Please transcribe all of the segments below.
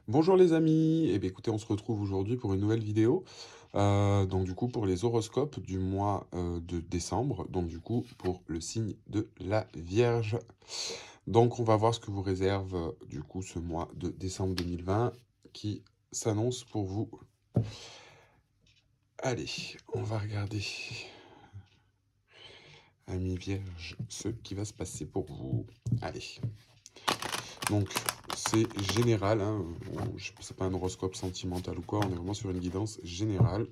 Bonjour les amis, eh bien écoutez, on se retrouve aujourd'hui pour une nouvelle vidéo. Donc du coup pour les horoscopes du mois de décembre, donc du coup pour le signe de la Vierge. Donc on va voir ce que vous réserve du coup ce mois de décembre 2020 qui s'annonce pour vous. Allez, on va regarder, amis Vierge, ce qui va se passer pour vous. Allez. Donc, c'est général, hein, c'est pas un horoscope sentimental ou quoi, on est vraiment sur une guidance générale.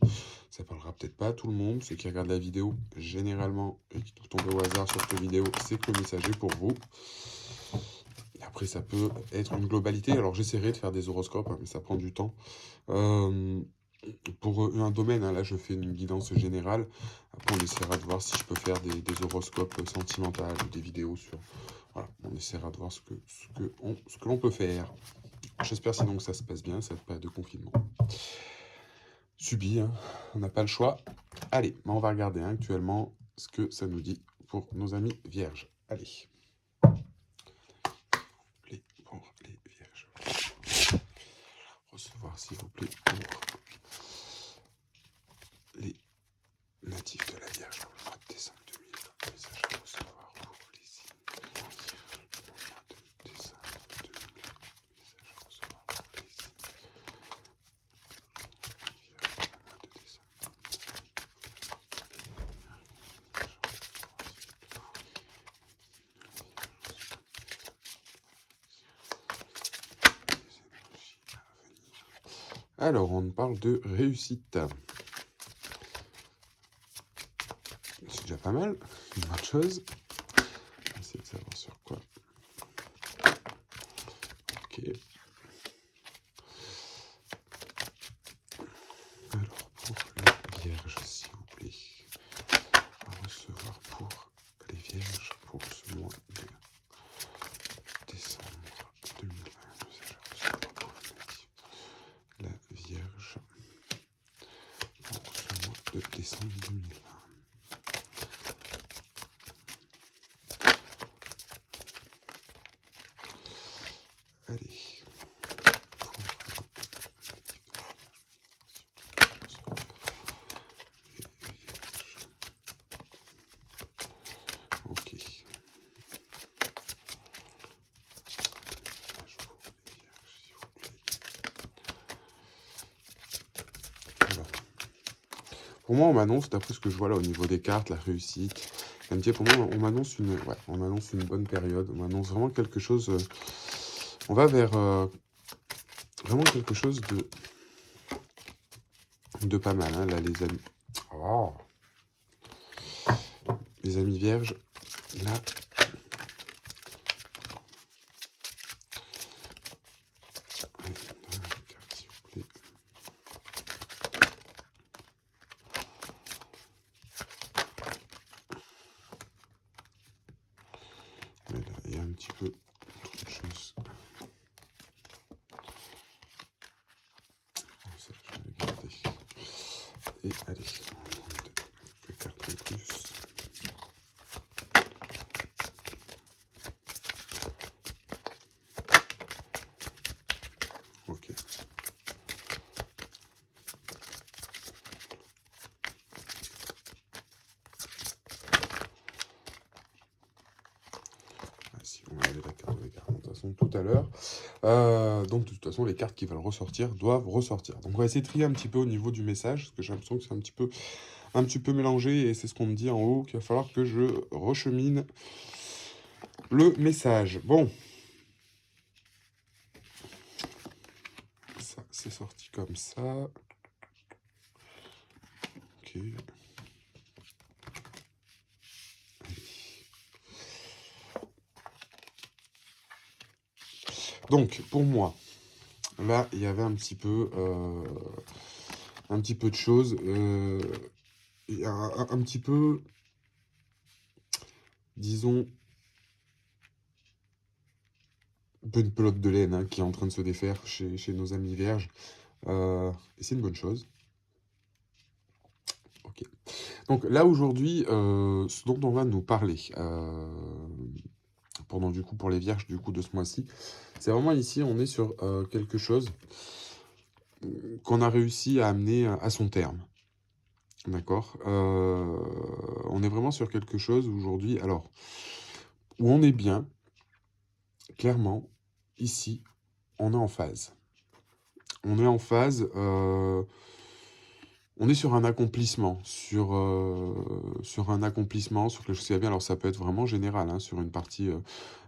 Ça parlera peut-être pas à tout le monde, ceux qui regardent la vidéo, généralement, et qui tombent au hasard sur cette vidéo, c'est que le message est pour vous. Et après, ça peut être une globalité, alors j'essaierai de faire des horoscopes, hein, mais ça prend du temps. Euh, pour un domaine, hein, là je fais une guidance générale. Après on essaiera de voir si je peux faire des horoscopes sentimentaux ou des vidéos sur... Voilà, on essaiera de voir ce que l'on peut faire. J'espère sinon que ça se passe bien, cette période de confinement. Subi, hein, on n'a pas le choix. Allez, on va regarder hein, actuellement ce que ça nous dit pour nos amis vierges. Allez. Pour les vierges. Recevoir s'il vous plaît pour les natifs de la Vierge dans le mois de décembre 2020. Message à recevoir pour les signes. Le mois de décembre 2020. Message à recevoir pour les signes. Le mois de décembre. Alors, on parle de réussite. C'est déjà pas mal, une bonne chose. On va essayer de savoir sur quoi. Ok. Alors, pour les vierges, s'il vous plaît. À recevoir pour les vierges pour ce mois de décembre 2020. Message à recevoir pour la Vierge pour ce mois de décembre 2020. Allez. Ok. Alors. Pour moi, on m'annonce, d'après ce que je vois là au niveau des cartes, la réussite, l'amitié, pour moi, on m'annonce une bonne période. On m'annonce vraiment quelque chose. On va vers vraiment quelque chose de pas mal, hein, là, les amis. Oh. Les amis vierges, là. Là, il y a un petit peu de choses. Ça, je vais garder. Et allez, on va prendre quelques cartes en plus. Ok. Ah, si, on va aller la carte de cartes de toute façon tout à l'heure. Donc de toute façon, les cartes qui veulent ressortir doivent ressortir. Donc on va essayer de trier un petit peu au niveau du message, parce que j'ai l'impression que c'est un petit peu mélangé, et c'est ce qu'on me dit en haut, qu'il va falloir que je rechemine le message. Bon. Ça, c'est sorti comme ça. Ok. Donc, pour moi, là, il y avait un petit peu de choses. Un petit peu, disons, un peu une pelote de laine hein, qui est en train de se défaire chez nos amis vierges. Et c'est une bonne chose. Ok. Donc là, aujourd'hui, ce dont on va nous parler, pendant du coup pour les vierges du coup de ce mois-ci. C'est vraiment ici, on est sur quelque chose qu'on a réussi à amener à son terme. D'accord? On est vraiment sur quelque chose aujourd'hui, alors, où on est bien, clairement, ici, on est en phase. On est en phase, on est sur un accomplissement, sur un accomplissement, sur quelque chose qui va bien. Alors ça peut être vraiment général, hein, sur une partie,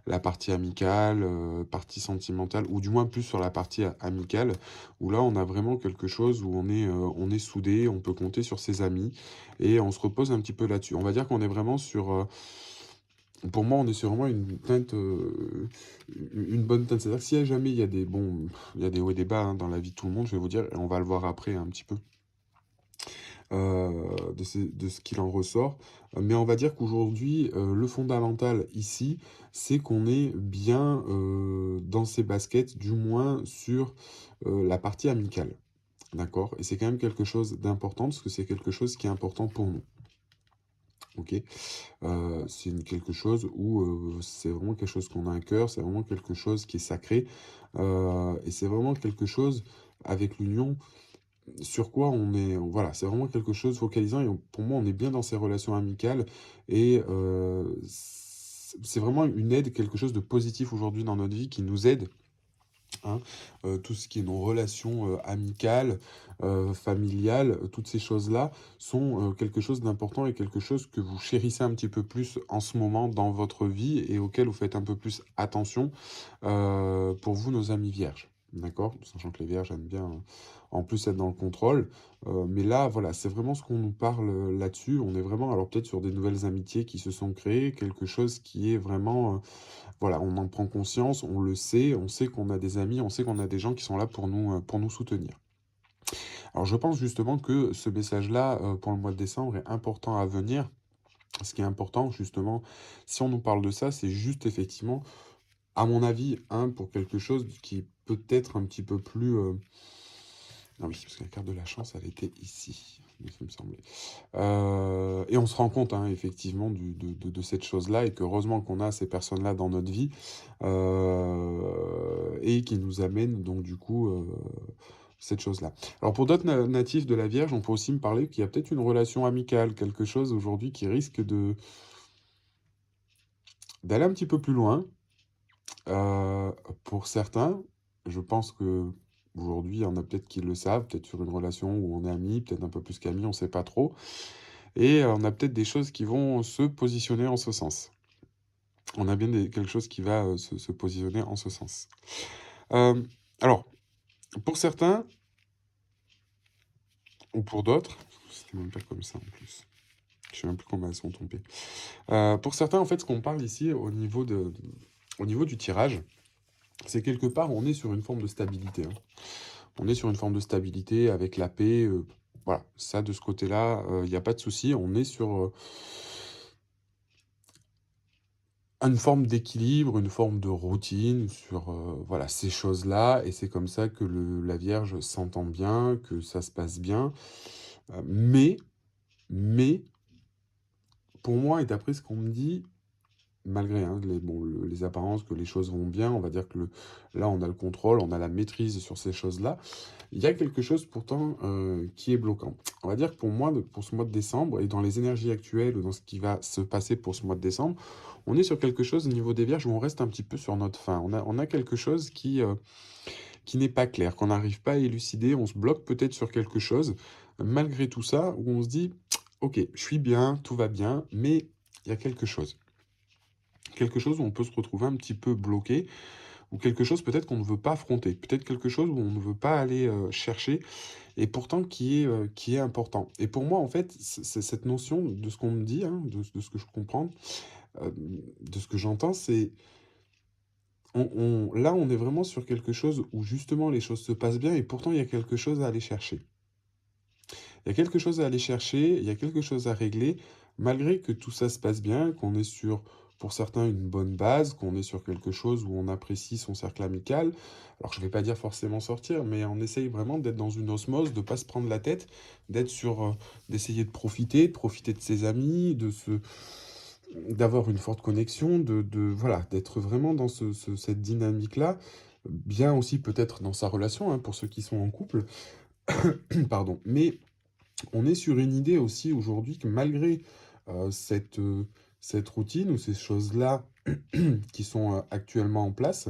la partie amicale, partie sentimentale, ou du moins plus sur la partie amicale, où là on a vraiment quelque chose où on est soudés, on peut compter sur ses amis, et on se repose un petit peu là-dessus. On va dire qu'on est vraiment sur, pour moi, on est sur vraiment une teinte, une bonne teinte. C'est-à-dire que si jamais il y a des bon, il y a des hauts et des bas, hein, dans la vie de tout le monde, je vais vous dire, et on va le voir après un petit peu de ce qu'il en ressort. Mais on va dire qu'aujourd'hui, le fondamental ici, c'est qu'on est bien dans ses baskets, du moins sur la partie amicale. D'accord? Et c'est quand même quelque chose d'important, parce que c'est quelque chose qui est important pour nous. Ok? C'est quelque chose où c'est vraiment quelque chose qu'on a à cœur, c'est vraiment quelque chose qui est sacré, et c'est vraiment quelque chose avec l'union sur quoi on est, voilà, c'est vraiment quelque chose focalisant et pour moi, on est bien dans ces relations amicales et c'est vraiment une aide, quelque chose de positif aujourd'hui dans notre vie qui nous aide, hein. Tout ce qui est nos relations, amicales, familiales, toutes ces choses-là sont, quelque chose d'important et quelque chose que vous chérissez un petit peu plus en ce moment dans votre vie et auquel vous faites un peu plus attention, pour vous, nos amis vierges. D'accord? Sachant que les vierges aiment bien, en plus être dans le contrôle, mais là, voilà, c'est vraiment ce qu'on nous parle, là-dessus. On est vraiment alors peut-être sur des nouvelles amitiés qui se sont créées, quelque chose qui est vraiment, voilà, on en prend conscience, on sait qu'on a des amis, on sait qu'on a des gens qui sont là pour nous soutenir. Alors je pense justement que ce message-là, pour le mois de décembre est important à venir. Ce qui est important justement, si on nous parle de ça, c'est juste effectivement, à mon avis, pour quelque chose qui est peut-être un petit peu plus, ah oui, parce que la carte de la chance, elle était ici, il me semblait. Et on se rend compte, hein, effectivement, de cette chose-là, et qu'heureusement qu'on a ces personnes-là dans notre vie, et qui nous amènent donc du coup cette chose-là. Alors pour d'autres natifs de la Vierge, on peut aussi me parler qu'il y a peut-être une relation amicale, quelque chose aujourd'hui qui risque d'aller un petit peu plus loin. Euh, pour certains, je pense que aujourd'hui, il y en a peut-être qui le savent, peut-être sur une relation où on est amis, peut-être un peu plus qu'amis, on ne sait pas trop. Et on a peut-être des choses qui vont se positionner en ce sens. On a bien quelque chose qui va se positionner en ce sens. Euh, alors, pour certains, ou pour d'autres, c'était même pas comme ça en plus. Je sais même plus comment elles sont tombées. Pour certains, en fait, ce qu'on parle ici au niveau du tirage, c'est quelque part, on est sur une forme de stabilité, hein. On est sur une forme de stabilité avec la paix. Voilà, ça, de ce côté-là, il n'y a pas de souci. On est sur une forme d'équilibre, une forme de routine sur voilà, ces choses-là. Et c'est comme ça que la Vierge s'entend bien, que ça se passe bien. Mais, pour moi, et d'après ce qu'on me dit, malgré hein, les apparences que les choses vont bien, on va dire que là, on a le contrôle, on a la maîtrise sur ces choses-là. Il y a quelque chose pourtant qui est bloquant. On va dire que pour moi, pour ce mois de décembre, et dans les énergies actuelles, ou dans ce qui va se passer pour ce mois de décembre, on est sur quelque chose au niveau des vierges où on reste un petit peu sur notre faim. On a quelque chose qui n'est pas clair, qu'on n'arrive pas à élucider, on se bloque peut-être sur quelque chose, malgré tout ça, où on se dit, ok, je suis bien, tout va bien, mais il y a quelque chose. Quelque chose où on peut se retrouver un petit peu bloqué, ou quelque chose peut-être qu'on ne veut pas affronter, peut-être quelque chose où on ne veut pas aller chercher, et pourtant qui est important. Et pour moi, en fait, c'est cette notion de ce qu'on me dit, hein, de ce que je comprends, de ce que j'entends, c'est là, on est vraiment sur quelque chose où justement les choses se passent bien, et pourtant il y a quelque chose à aller chercher. Il y a quelque chose à aller chercher, il y a quelque chose à régler, malgré que tout ça se passe bien, qu'on est sur, pour certains, une bonne base, qu'on est sur quelque chose où on apprécie son cercle amical. Alors je ne vais pas dire forcément sortir, mais on essaye vraiment d'être dans une osmose, de ne pas se prendre la tête, d'être sur, d'essayer de profiter de ses amis, d'avoir une forte connexion, voilà, d'être vraiment dans cette dynamique-là. Bien aussi peut-être dans sa relation, hein, pour ceux qui sont en couple, pardon. Mais on est sur une idée aussi aujourd'hui que malgré cette routine ou ces choses-là qui sont actuellement en place,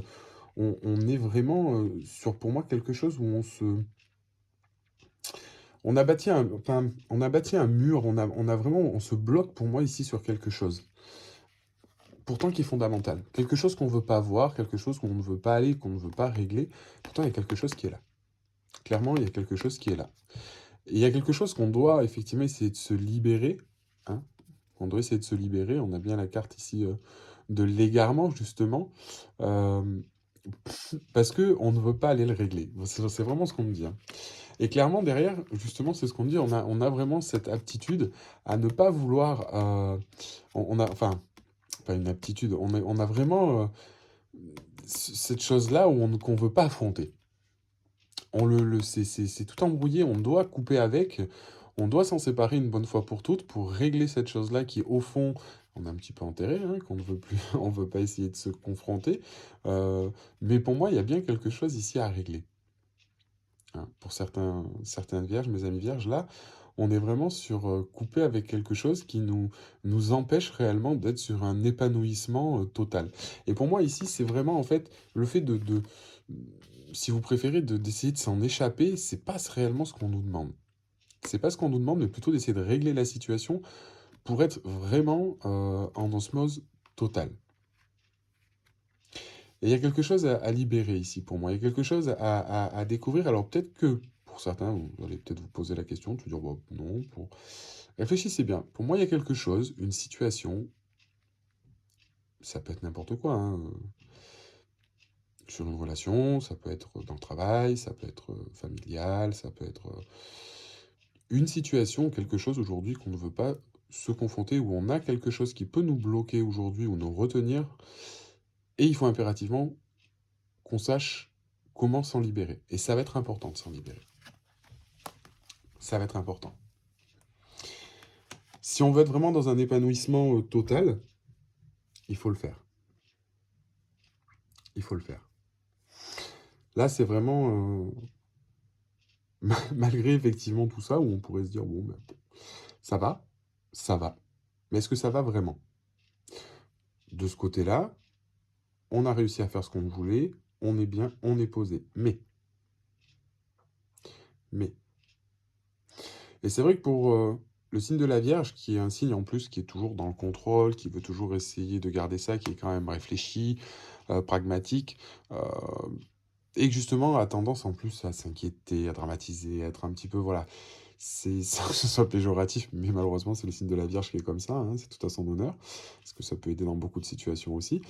on est vraiment sur, pour moi, quelque chose où on a bâti un mur, on a vraiment, on se bloque pour moi ici sur quelque chose. Pourtant qui est fondamental. Quelque chose qu'on ne veut pas voir, quelque chose qu'on ne veut pas aller, qu'on ne veut pas régler. Pourtant, il y a quelque chose qui est là. Clairement, il y a quelque chose qui est là. Et il y a quelque chose qu'on doit effectivement essayer de se libérer, hein. On doit essayer de se libérer. On a bien la carte ici de l'égarement, justement. Euh, parce que on ne veut pas aller le régler. C'est vraiment ce qu'on me dit, hein. Et clairement, derrière, justement, c'est ce qu'on dit. On a vraiment cette aptitude à ne pas vouloir. Enfin, pas une aptitude. On a vraiment cette chose-là qu'on ne veut pas affronter. C'est tout embrouillé, on doit couper avec, on doit s'en séparer une bonne fois pour régler cette chose-là qui, au fond, on a un petit peu enterré, hein, qu'on ne veut plus, on veut pas essayer de se confronter. Euh, mais pour moi, il y a bien quelque chose ici à régler, hein. Pour certaines vierges, mes amis vierges, là, on est vraiment sur couper avec quelque chose qui nous empêche réellement d'être sur un épanouissement total. Et pour moi, ici, c'est vraiment en fait le fait si vous préférez, d'essayer de s'en échapper, c'est pas réellement ce qu'on nous demande. C'est pas ce qu'on nous demande, mais plutôt d'essayer de régler la situation pour être vraiment en osmose totale. Et il y a quelque chose à libérer ici pour moi. Il y a quelque chose à découvrir. Alors peut-être que pour certains, vous allez peut-être vous poser la question, de se dire, bon, non, réfléchissez bien. Pour moi, il y a quelque chose, une situation, ça peut être n'importe quoi, hein, sur une relation, ça peut être dans le travail, ça peut être familial, ça peut être une situation, quelque chose aujourd'hui qu'on ne veut pas se confronter, où on a quelque chose qui peut nous bloquer aujourd'hui ou nous retenir, et il faut impérativement qu'on sache comment s'en libérer. Et ça va être important de s'en libérer. Ça va être important. Si on veut être vraiment dans un épanouissement total, il faut le faire. Il faut le faire. Là, c'est vraiment, malgré effectivement tout ça, où on pourrait se dire, bon, ben, ça va, ça va. Mais est-ce que ça va vraiment? De ce côté-là, on a réussi à faire ce qu'on voulait, on est bien, on est posé. Mais, et c'est vrai que pour le signe de la Vierge, qui est un signe en plus qui est toujours dans le contrôle, qui veut toujours essayer de garder ça, qui est quand même réfléchi, pragmatique, euh, et que justement a tendance en plus à s'inquiéter, à dramatiser, à être un petit peu, voilà, c'est sans que ce soit péjoratif, mais malheureusement c'est le signe de la Vierge qui est comme ça, hein, c'est tout à son honneur, parce que ça peut aider dans beaucoup de situations aussi.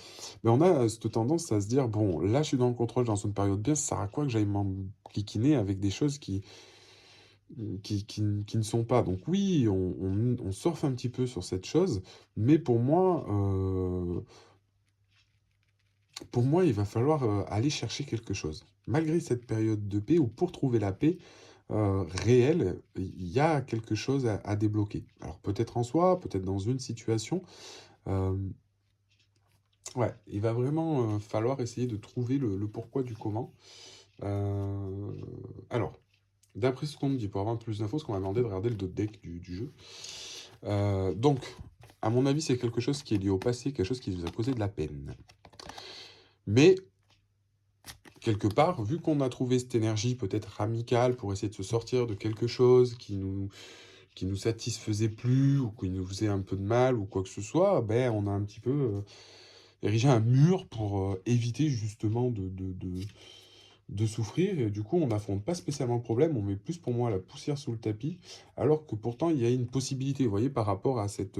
Mais on a cette tendance à se dire, bon, là je suis dans le contrôle, dans une période bien, ça sert à quoi que j'aille m'enquiquiner avec des choses qui ne sont pas. Donc oui, on surfe un petit peu sur cette chose, mais pour moi, il va falloir aller chercher quelque chose. Malgré cette période de paix, ou pour trouver la paix réelle, il y a quelque chose à débloquer. Alors peut-être en soi, peut-être dans une situation. euh, ouais, il va vraiment falloir essayer de trouver le pourquoi du comment. Euh, alors, d'après ce qu'on me dit, pour avoir plus d'infos, ce qu'on m'a demandé de regarder le deck du jeu. Donc, à mon avis, c'est quelque chose qui est lié au passé, quelque chose qui vous a causé de la peine. Mais, quelque part, vu qu'on a trouvé cette énergie peut-être amicale pour essayer de se sortir de quelque chose qui nous satisfaisait plus, ou qui nous faisait un peu de mal, ou quoi que ce soit, ben, on a un petit peu érigé un mur pour éviter justement de souffrir, et du coup, on n'affronte pas spécialement le problème, on met plus pour moi la poussière sous le tapis, alors que pourtant, il y a une possibilité, vous voyez, par rapport à cette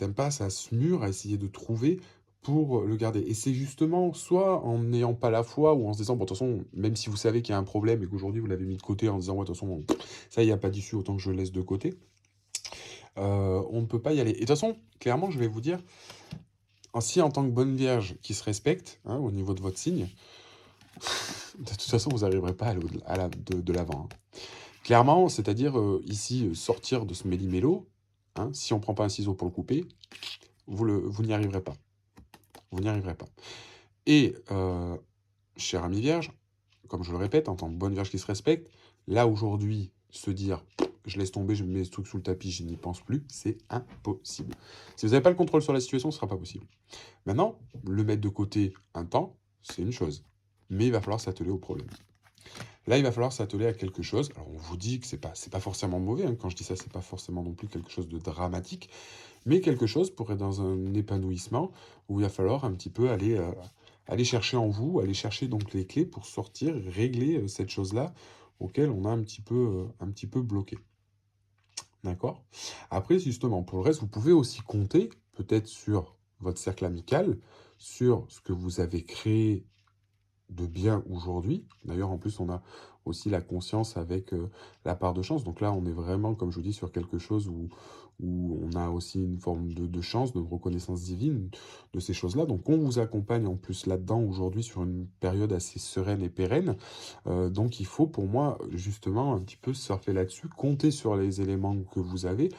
impasse, à ce mur, à essayer de trouver pour le garder. Et c'est justement soit en n'ayant pas la foi, ou en se disant, bon, de toute façon, même si vous savez qu'il y a un problème et qu'aujourd'hui vous l'avez mis de côté en disant, ouais, de toute façon, ça, il n'y a pas d'issue, autant que je le laisse de côté, on ne peut pas y aller. Et de toute façon, clairement, je vais vous dire, si en tant que bonne vierge qui se respecte, hein, au niveau de votre signe, de toute façon, vous n'arriverez pas à aller de l'avant, hein. Clairement, c'est-à-dire ici sortir de ce méli-mélo, hein. Si on ne prend pas un ciseau pour le couper, vous n'y arriverez pas. Vous n'y arriverez pas. Et, cher ami vierge, comme je le répète, en tant que bonne vierge qui se respecte, là aujourd'hui, se dire je laisse tomber, je mets ce truc sous le tapis, je n'y pense plus, c'est impossible. Si vous n'avez pas le contrôle sur la situation, ce ne sera pas possible. Maintenant, le mettre de côté un temps, c'est une chose. Mais il va falloir s'atteler au problème. Là, il va falloir s'atteler à quelque chose. Alors, on vous dit que c'est pas forcément mauvais, hein. Quand je dis ça, c'est pas forcément non plus quelque chose de dramatique, mais quelque chose pour être dans un épanouissement où il va falloir un petit peu aller chercher en vous, aller chercher donc les clés pour sortir, régler cette chose-là auquel on a un petit peu bloqué. D'accord? Après, justement, pour le reste, vous pouvez aussi compter peut-être sur votre cercle amical, sur ce que vous avez créé de bien aujourd'hui. D'ailleurs, en plus, on a aussi la conscience avec la part de chance. Donc là, on est vraiment, comme je vous dis, sur quelque chose où on a aussi une forme de chance, de reconnaissance divine de ces choses-là. Donc on vous accompagne en plus là-dedans aujourd'hui sur une période assez sereine et pérenne. Donc il faut pour moi justement un petit peu surfer là-dessus, compter sur les éléments que vous avez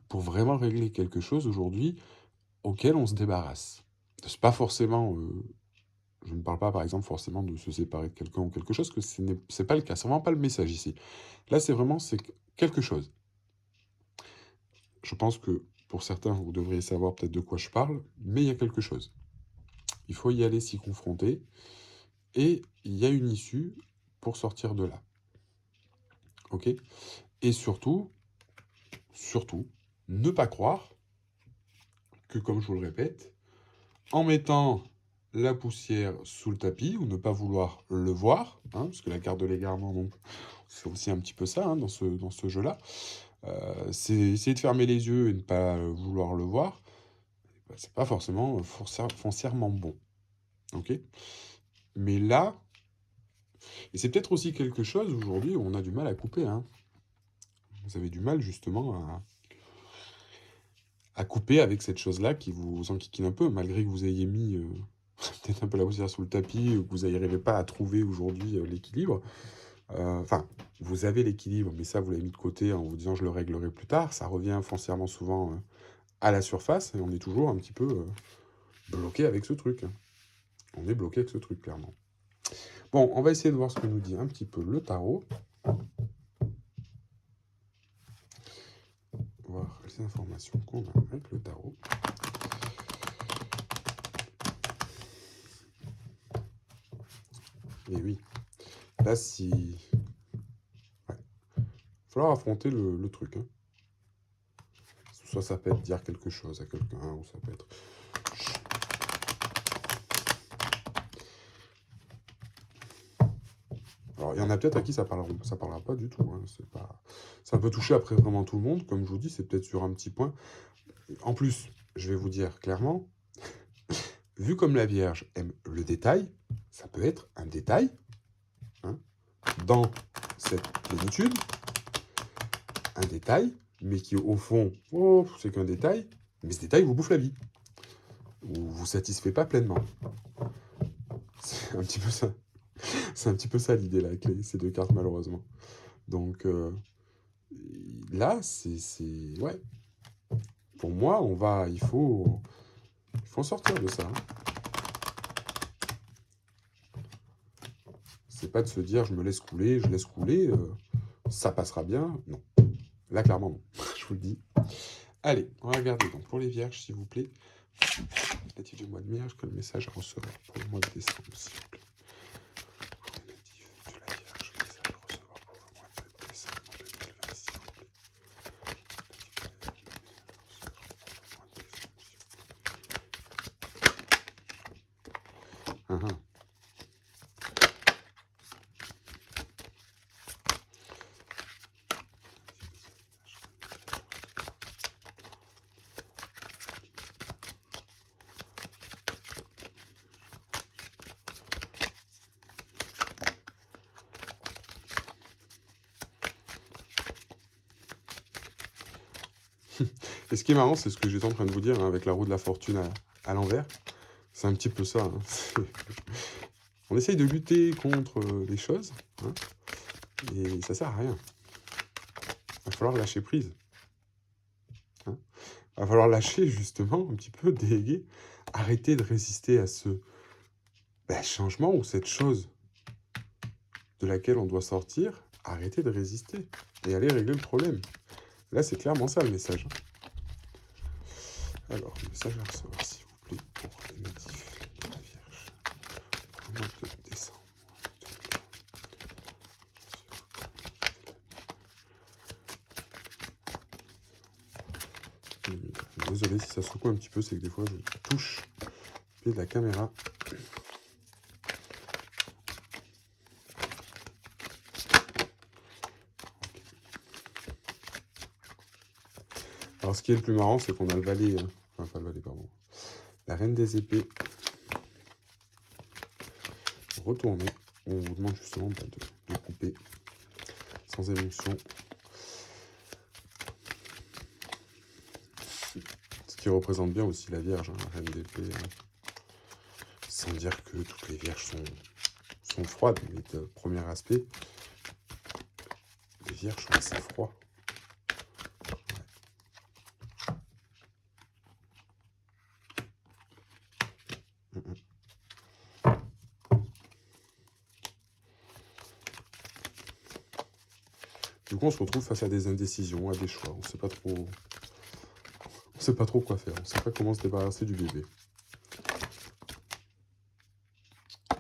pour vraiment régler quelque chose aujourd'hui auquel on se débarrasse. C'est pas forcément je ne parle pas, par exemple, forcément de se séparer de quelqu'un ou quelque chose, que c'est pas le cas. C'est vraiment pas le message ici. Là, c'est quelque chose. Je pense que pour certains, vous devriez savoir peut-être de quoi je parle, mais il y a quelque chose. Il faut y aller s'y confronter, et il y a une issue pour sortir de là. Ok? Et surtout, ne pas croire que, comme je vous le répète, en mettant la poussière sous le tapis, ou ne pas vouloir le voir, hein, parce que la carte de l'égarement, donc, c'est aussi un petit peu ça, hein, dans ce jeu-là, c'est essayer de fermer les yeux et ne pas vouloir le voir, bah, c'est pas forcément foncièrement bon. Ok? Mais là, et c'est peut-être aussi quelque chose aujourd'hui où on a du mal à couper, hein. Vous avez du mal justement à couper avec cette chose-là qui vous enquiquine un peu, malgré que vous ayez mis peut-être un peu la poussière sous le tapis, ou que vous n'arrivez pas à trouver aujourd'hui l'équilibre. Enfin, vous avez l'équilibre, mais ça, vous l'avez mis de côté en vous disant je le réglerai plus tard. Ça revient foncièrement souvent à la surface, et on est toujours un petit peu bloqué avec ce truc. On est bloqué avec ce truc, clairement. Bon, on va essayer de voir ce que nous dit un petit peu le tarot. Voir les informations qu'on a avec le tarot. Et oui, là, si... Ouais. Il va falloir affronter le truc, hein. Soit ça peut être dire quelque chose à quelqu'un, ou ça peut être... Alors, il y en a peut-être à qui ça parlera pas du tout, hein. Ça peut toucher après vraiment tout le monde. Comme je vous dis, c'est peut-être sur un petit point. En plus, je vais vous dire clairement, vu comme la Vierge aime le détail, ça peut être un détail, hein, dans cette plénitude, un détail, mais qui au fond, oh, c'est qu'un détail, mais ce détail vous bouffe la vie, ou vous satisfait pas pleinement. C'est un petit peu ça. C'est un petit peu ça l'idée là, avec ces deux cartes, malheureusement. Donc là, c'est... Ouais. Pour moi, il faut en sortir de ça, hein. C'est pas de se dire je me laisse couler, je laisse couler, ça passera bien. Non. Là, clairement, non. Je vous le dis. Allez, on va regarder donc pour les vierges, s'il vous plaît. Natif du mois de vierge, quel message à recevoir pour le mois de décembre, s'il vous plaît. Natif de la vierge, quel message à recevoir pour le mois de décembre 2020, s'il vous plaît. Et ce qui est marrant, c'est ce que j'étais en train de vous dire, hein, avec la roue de la fortune à l'envers. C'est un petit peu ça, hein. On essaye de lutter contre les choses, hein, et ça sert à rien. Il va falloir lâcher prise. Hein. Va falloir lâcher justement un petit peu, déléguer, arrêter de résister à ce changement ou cette chose de laquelle on doit sortir, arrêter de résister et aller régler le problème. Là, c'est clairement ça le message. Alors, message à recevoir, s'il vous plaît, pour les natifs de la Vierge. Au mois de décembre. Désolé si ça secoue un petit peu, c'est que des fois je touche le pied de la caméra. Alors ce qui est le plus marrant, c'est qu'on a le valet, enfin pas le valet, pardon, la reine des épées retournée. On vous demande justement de couper sans émotion. Ce qui représente bien aussi la Vierge, hein, la reine d'épée. Sans dire que toutes les Vierges sont froides, mais de premier aspect, les Vierges sont assez froids. Du coup, on se retrouve face à des indécisions, à des choix. On ne sait pas trop quoi faire. On ne sait pas comment se débarrasser du bébé.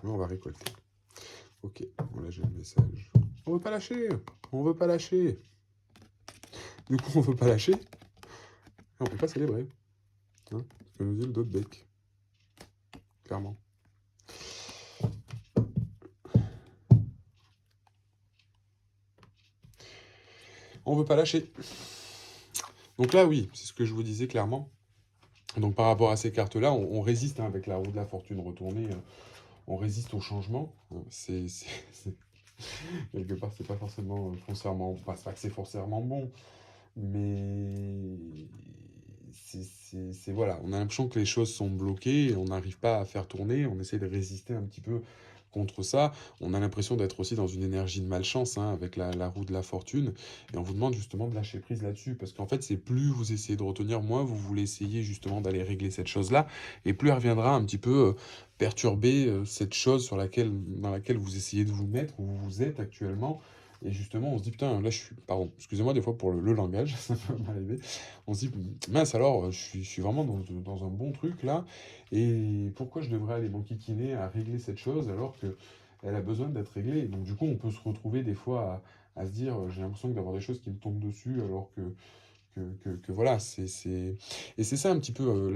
Mais on va récolter. Ok, voilà, j'ai le message. On veut pas lâcher. On veut pas lâcher. Du coup, on veut pas lâcher. On peut pas célébrer. Hein, ce que nous dit le dos de bec. Clairement. On veut pas lâcher. Donc là, oui, c'est ce que je vous disais clairement. Donc par rapport à ces cartes-là, on résiste hein, avec la roue de la fortune retournée. On résiste au changement. Quelque part, c'est pas forcément foncièrement... Enfin, c'est pas que c'est forcément bon, mais voilà, on a l'impression que les choses sont bloquées, on n'arrive pas à faire tourner, on essaie de résister un petit peu contre ça. On a l'impression d'être aussi dans une énergie de malchance hein, avec la roue de la fortune, et on vous demande justement de lâcher prise là-dessus, parce qu'en fait, c'est plus vous essayez de retenir, moins vous voulez essayer justement d'aller régler cette chose-là, et plus elle reviendra un petit peu perturber cette chose dans laquelle vous essayez de vous mettre, où vous êtes actuellement. Et justement, on se dit, putain, là, je suis... Pardon, excusez-moi des fois pour le langage, ça peut m'arriver. On se dit, mince, alors, je suis vraiment dans un bon truc, là, et pourquoi je devrais aller m'enquiquiner à régler cette chose alors que elle a besoin d'être réglée? Et donc, du coup, on peut se retrouver des fois à se dire, j'ai l'impression d'avoir des choses qui me tombent dessus, alors que voilà, Et c'est ça un petit peu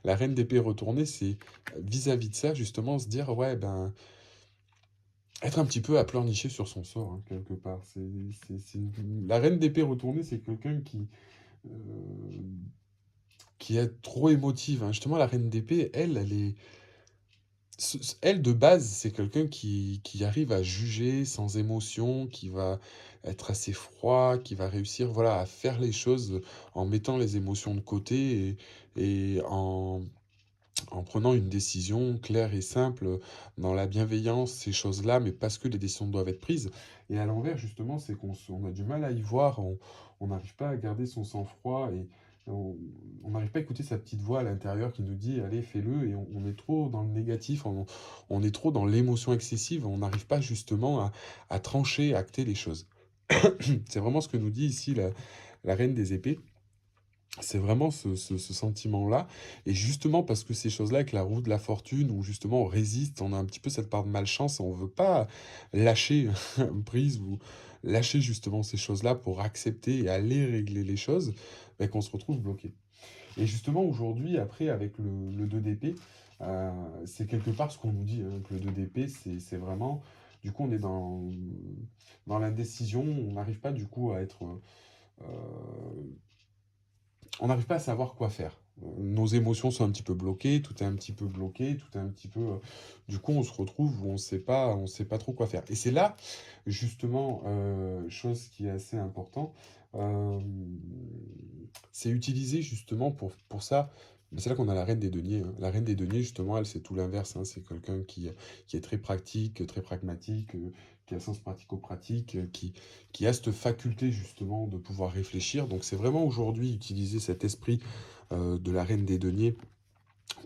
la reine d'épée retournée, c'est vis-à-vis de ça, justement, se dire, ouais, ben être un petit peu à pleurnicher sur son sort, hein, quelque part. La reine d'épée retournée, c'est quelqu'un euh, qui est trop émotive. Hein. Justement, la reine d'épée, elle est... Elle, de base, c'est quelqu'un qui arrive à juger sans émotion, qui va être assez froid, qui va réussir voilà, à faire les choses en mettant les émotions de côté et en prenant une décision claire et simple, dans la bienveillance, ces choses-là, mais parce que les décisions doivent être prises. Et à l'envers, justement, c'est on a du mal à y voir, on n'arrive pas à garder son sang-froid et on n'arrive pas à écouter sa petite voix à l'intérieur qui nous dit, allez, fais-le, et on est trop dans le négatif, on est trop dans l'émotion excessive, on n'arrive pas justement à trancher, à acter les choses. C'est vraiment ce que nous dit ici la reine des épées. C'est vraiment ce sentiment-là. Et justement, parce que ces choses-là, avec la roue de la fortune, où justement on résiste, on a un petit peu cette part de malchance, on ne veut pas lâcher prise ou lâcher justement ces choses-là pour accepter et aller régler les choses, ben, qu'on se retrouve bloqué. Et justement, aujourd'hui, après, avec le 2 d'épée, c'est quelque part ce qu'on nous dit. Hein, que le 2 d'épée, c'est vraiment... Du coup, on est dans l'indécision, on n'arrive pas du coup à être... on n'arrive pas à savoir quoi faire. Nos émotions sont un petit peu bloquées, tout est un petit peu bloqué, tout est un petit peu... du coup, on se retrouve où on sait pas trop quoi faire. Et c'est là, justement, chose qui est assez important, euh, c'est utiliser justement pour ça Mais c'est là qu'on a la reine des deniers, hein. La reine des deniers, justement, elle, c'est tout l'inverse, hein. C'est quelqu'un qui est très pratique, très pragmatique, qui a le sens pratico-pratique, qui a cette faculté, justement, de pouvoir réfléchir. Donc, c'est vraiment aujourd'hui utiliser cet esprit de la reine des deniers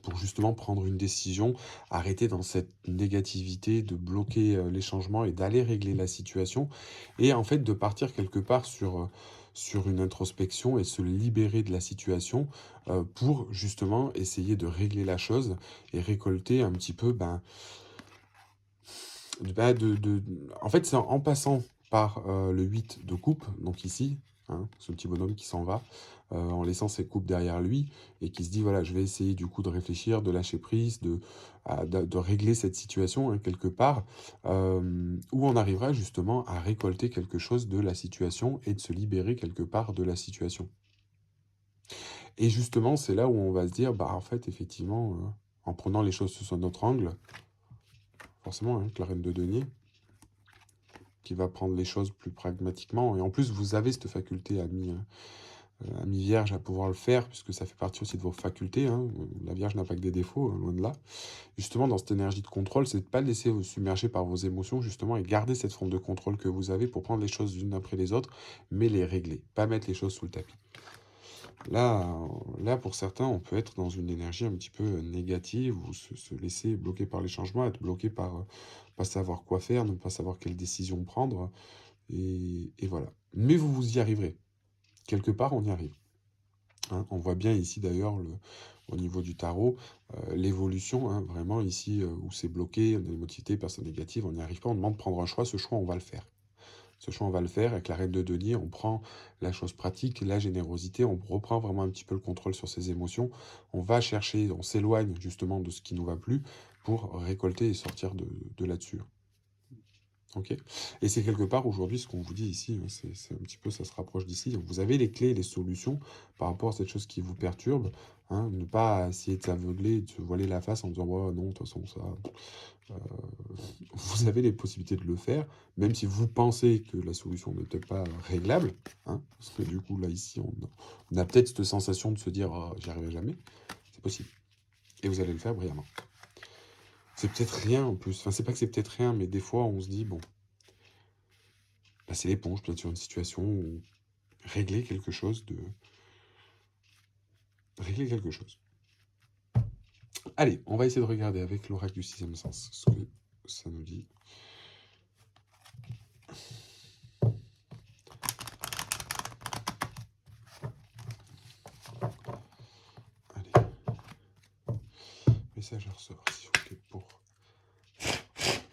pour justement prendre une décision, arrêter dans cette négativité, de bloquer les changements et d'aller régler la situation, et en fait de partir quelque part sur une introspection et se libérer de la situation pour justement essayer de régler la chose et récolter un petit peu, en fait c'est en passant par le 8 de coupe, donc ici, hein, ce petit bonhomme qui s'en va, en laissant ses coupes derrière lui, et qui se dit, voilà, je vais essayer du coup de réfléchir, de lâcher prise, de régler cette situation, hein, quelque part, où on arrivera justement à récolter quelque chose de la situation et de se libérer quelque part de la situation. Et justement, c'est là où on va se dire, bah en fait, effectivement, en prenant les choses sous notre angle, forcément, hein, avec la reine de denier, qui va prendre les choses plus pragmatiquement. Et en plus, vous avez cette faculté, ami Vierge, à pouvoir le faire, puisque ça fait partie aussi de vos facultés, hein. La Vierge n'a pas que des défauts, hein, loin de là. Justement, dans cette énergie de contrôle, c'est de ne pas laisser vous submerger par vos émotions, justement, et garder cette forme de contrôle que vous avez pour prendre les choses l'une après les autres, mais les régler, pas mettre les choses sous le tapis. Là, pour certains, on peut être dans une énergie un petit peu négative, ou se laisser bloquer par les changements, être bloqué par pas savoir quoi faire, ne pas savoir quelle décision prendre, et voilà. Mais vous y arriverez. Quelque part, on y arrive, hein. On voit bien ici d'ailleurs, au niveau du tarot, l'évolution, hein, vraiment ici, où c'est bloqué, on a l'émotivité, personne négative, on n'y arrive pas, on demande de prendre un choix, ce choix, on va le faire. Ce choix, on va le faire. Avec la reine de denier, on prend la chose pratique, la générosité, on reprend vraiment un petit peu le contrôle sur ses émotions. On va chercher, on s'éloigne justement de ce qui nous va plus pour récolter et sortir de là-dessus. Ok. Et c'est quelque part aujourd'hui ce qu'on vous dit ici, hein, c'est un petit peu, ça se rapproche d'ici. Donc vous avez les clés et les solutions par rapport à cette chose qui vous perturbe, hein. Ne pas essayer de s'aveugler, de se voiler la face en disant, ouais, non, de toute façon, ça, euh, vous avez les possibilités de le faire, même si vous pensez que la solution n'est peut-être pas réglable, hein, parce que du coup, là, ici, on a peut-être cette sensation de se dire, ah, j'y arriverai jamais. C'est possible. Et vous allez le faire brillamment. C'est peut-être rien en plus. Enfin, c'est pas que c'est peut-être rien, mais des fois, on se dit, bon, passer l'éponge, peut-être sur une situation où régler quelque chose Régler quelque chose. Allez, on va essayer de regarder avec l'oracle du sixième sens ce que ça nous dit. Allez. Message à recevoir, s'il vous plaît, pour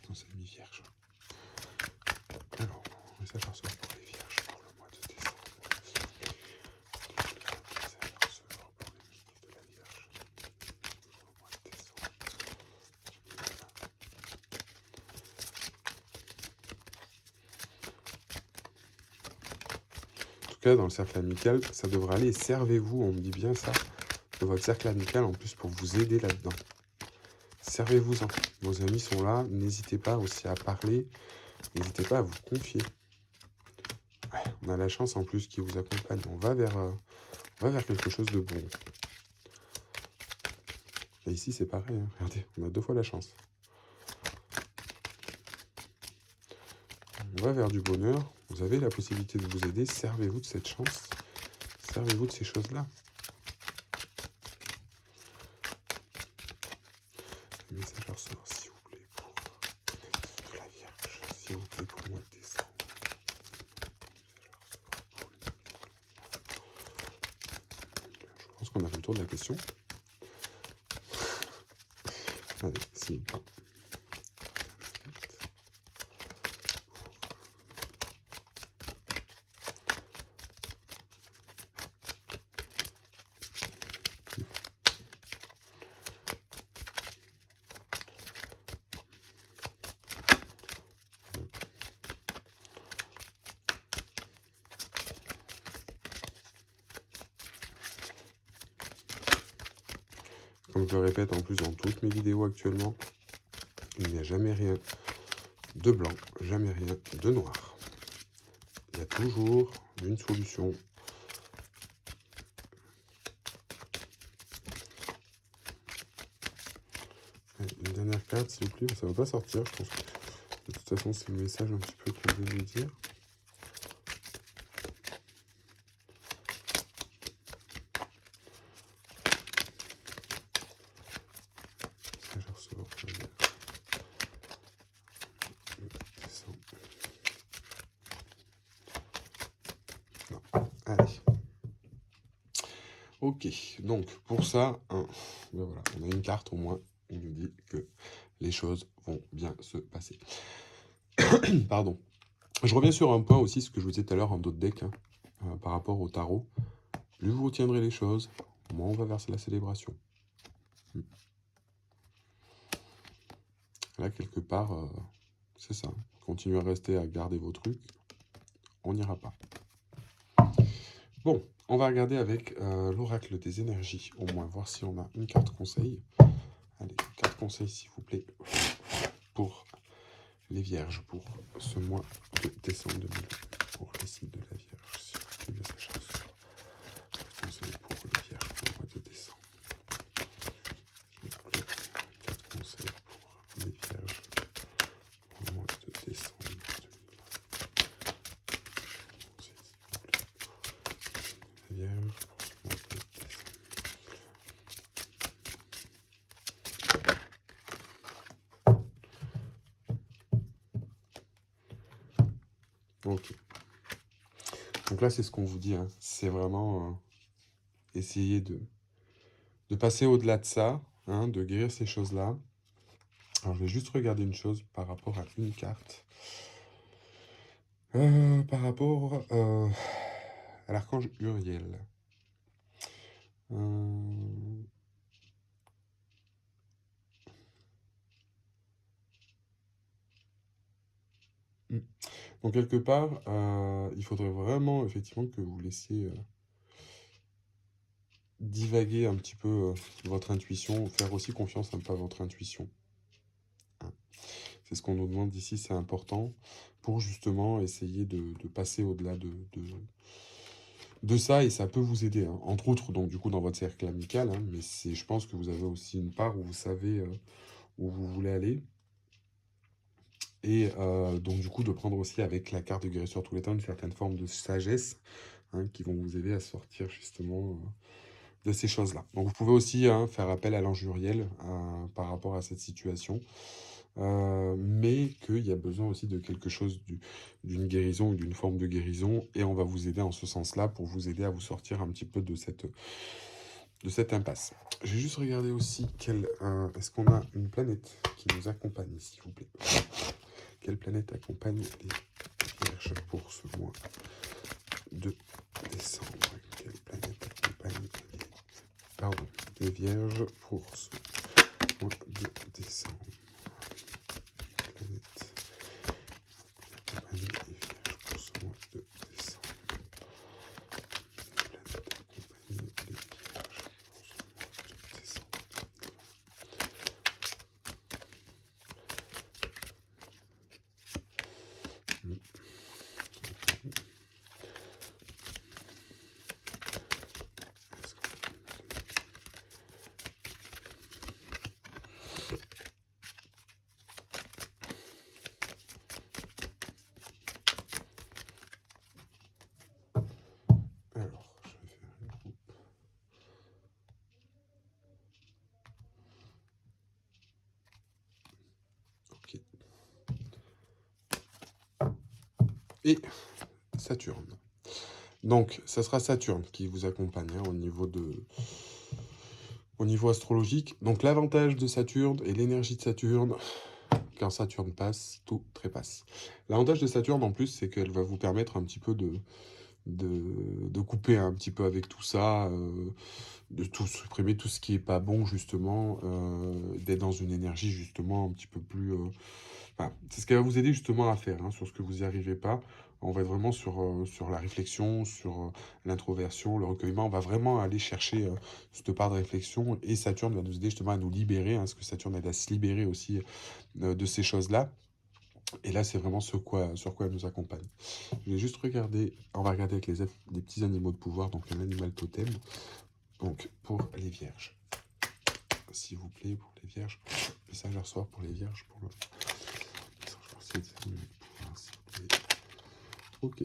nos amis vierges. Alors, message à recevoir pour les vierges pour le mois de décembre. Message à recevoir pour les ministres de la Vierge pour le mois de décembre. En tout cas, dans le cercle amical, ça devrait aller. Servez-vous, on me dit bien ça, de votre cercle amical en plus pour vous aider là-dedans. Servez-vous-en. Vos amis sont là. N'hésitez pas aussi à parler. N'hésitez pas à vous confier. Ouais, on a la chance en plus qui vous accompagne. On va vers quelque chose de bon. Et ici, c'est pareil, hein. Regardez, on a 2 fois la chance. On va vers du bonheur. Vous avez la possibilité de vous aider. Servez-vous de cette chance. Servez-vous de ces choses-là. Message à recevoir, s'il vous plaît, pour de la Vierge. S'il vous plaît, pour le mois de décembre. Je pense qu'on a fait le tour de la question. Allez, si. Comme je le répète en plus dans toutes mes vidéos actuellement, il n'y a jamais rien de blanc, jamais rien de noir. Il y a toujours une solution. carte, s'il vous plaît. Ça ne va pas sortir, je pense que de toute façon, c'est le message un petit peu qu'on veut nous dire. Message à recevoir pour la Vierge. Non. Allez. Ok, donc pour ça, ben voilà, on a une carte au moins, on nous dit que les choses vont bien se passer. Pardon. Je reviens sur un point aussi, ce que je vous disais tout à l'heure en d'autres decks, par rapport au tarot. Plus vous retiendrez les choses, moins on va vers la célébration. Là, quelque part, c'est ça. Continuez à rester à garder vos trucs, on n'ira pas. Bon, on va regarder avec l'oracle des énergies, au moins, voir si on a une carte conseil. Allez, carte conseil, s'il vous plaît, pour les vierges, pour ce mois de décembre 2020, pour les signes de la Vierge, s'il vous plaît, message reçu. Conseil pour les vierges, pour le mois de décembre. Carte conseil pour les vierges, pour le mois de décembre 2020. Conseil, s'il vous plaît, pour les vierges, pour ce mois de décembre. Ok. Donc là, c'est ce qu'on vous dit, hein. C'est vraiment essayer de passer au-delà de ça, hein, de guérir ces choses-là. Alors, je vais juste regarder une chose par rapport à une carte. Par rapport à l'archange Uriel. Donc, quelque part, il faudrait vraiment, effectivement, que vous laissiez divaguer un petit peu votre intuition, faire aussi confiance un peu à votre intuition. Hein. C'est ce qu'on nous demande ici, c'est important pour justement essayer de passer au-delà de ça, et ça peut vous aider, hein. Entre autres, donc du coup, dans votre cercle amical, hein, mais je pense que vous avez aussi une part où vous savez où vous voulez aller. Et donc du coup, de prendre aussi avec la carte de guérisseur tous les temps une certaine forme de sagesse, hein, qui vont vous aider à sortir justement de ces choses-là. Donc vous pouvez aussi faire appel à l'ange Uriel par rapport à cette situation, mais qu'il y a besoin aussi de quelque chose, d'une guérison ou d'une forme de guérison, et on va vous aider en ce sens-là pour vous aider à vous sortir un petit peu de cette impasse. Je vais juste regarder aussi est-ce qu'on a une planète qui nous accompagne, s'il vous plaît. Quelle planète accompagne les vierges pour ce mois de décembre? Quelle planète accompagne les vierges pour ce mois de décembre? Planète accompagne les vierges pour ce mois de décembre. Planète accompagne les vierges pour ce mois de décembre. Alors, je vais faire une groupe. Ok. Et Saturne. Donc, ça sera Saturne qui vous accompagne au niveau astrologique. Donc, l'avantage de Saturne et l'énergie de Saturne, quand Saturne passe, tout trépasse. L'avantage de Saturne, en plus, c'est qu'elle va vous permettre un petit peu de couper un petit peu avec tout ça, de tout supprimer tout ce qui est pas bon, justement, d'être dans une énergie, justement, un petit peu plus... Enfin, c'est ce qui va vous aider, justement, à faire, hein, sur ce que vous n'y arrivez pas. On va être vraiment sur la réflexion, sur l'introversion, le recueillement. On va vraiment aller chercher cette part de réflexion, et Saturne va nous aider, justement, à nous libérer, hein, parce que Saturne aide à se libérer aussi de ces choses-là. Et là, c'est vraiment sur quoi elle nous accompagne. Je vais juste regarder, on va regarder avec les petits animaux de pouvoir, donc un animal totem. Donc, pour les vierges, s'il vous plaît, pour les vierges. Message à recevoir pour les vierges, pour le... Ok.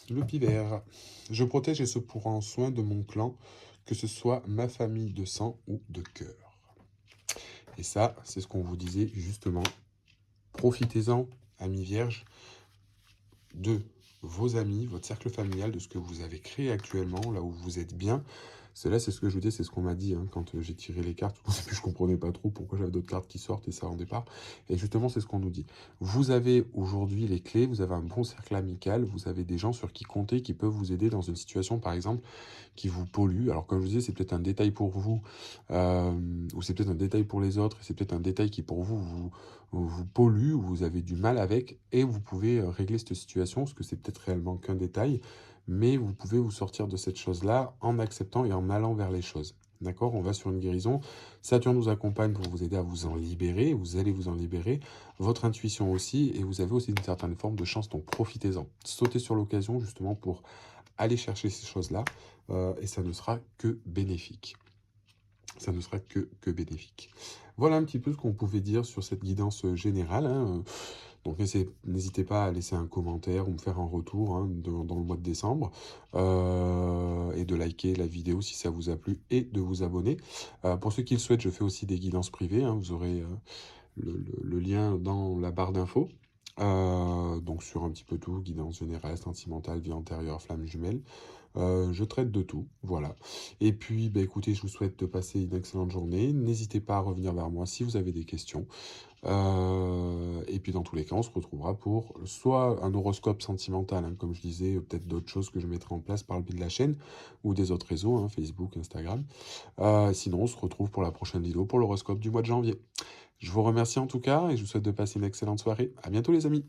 Le pivert. Je protège et se prends soin de mon clan, que ce soit ma famille de sang ou de cœur. Et ça, c'est ce qu'on vous disait justement. Profitez-en, amis vierges, de vos amis, votre cercle familial, de ce que vous avez créé actuellement, là où vous êtes bien. C'est ce que je vous dis, c'est ce qu'on m'a dit quand j'ai tiré les cartes. Au début, je comprenais pas trop pourquoi j'avais d'autres cartes qui sortent et ça en départ. Et justement, c'est ce qu'on nous dit. Vous avez aujourd'hui les clés, vous avez un bon cercle amical, vous avez des gens sur qui compter, qui peuvent vous aider dans une situation, par exemple, qui vous pollue. Alors, comme je vous disais, c'est peut-être un détail pour vous, ou c'est peut-être un détail pour les autres, et c'est peut-être un détail qui, pour vous pollue, ou vous avez du mal avec, et vous pouvez régler cette situation, parce que c'est peut-être réellement qu'un détail, mais vous pouvez vous sortir de cette chose-là en acceptant et en allant vers les choses. D'accord? On va sur une guérison. Saturne nous accompagne pour vous aider à vous en libérer. Vous allez vous en libérer. Votre intuition aussi. Et vous avez aussi une certaine forme de chance. Donc profitez-en. Sautez sur l'occasion justement pour aller chercher ces choses-là. Et ça ne sera que bénéfique. Ça ne sera que bénéfique. Voilà un petit peu ce qu'on pouvait dire sur cette guidance générale. Donc n'hésitez pas à laisser un commentaire ou me faire un retour dans le mois de décembre. Et de liker la vidéo si ça vous a plu et de vous abonner. Pour ceux qui le souhaitent, je fais aussi des guidances privées. Vous aurez le lien dans la barre d'infos. Donc sur un petit peu tout, guidance générale, sentimentale, vie antérieure, flamme jumelle. Je traite de tout, voilà. Et puis, écoutez, je vous souhaite de passer une excellente journée. N'hésitez pas à revenir vers moi si vous avez des questions. Et puis, dans tous les cas, on se retrouvera pour soit un horoscope sentimental, comme je disais, peut-être d'autres choses que je mettrai en place par le biais de la chaîne ou des autres réseaux, Facebook, Instagram. Sinon, on se retrouve pour la prochaine vidéo pour l'horoscope du mois de janvier. Je vous remercie en tout cas et je vous souhaite de passer une excellente soirée. À bientôt les amis.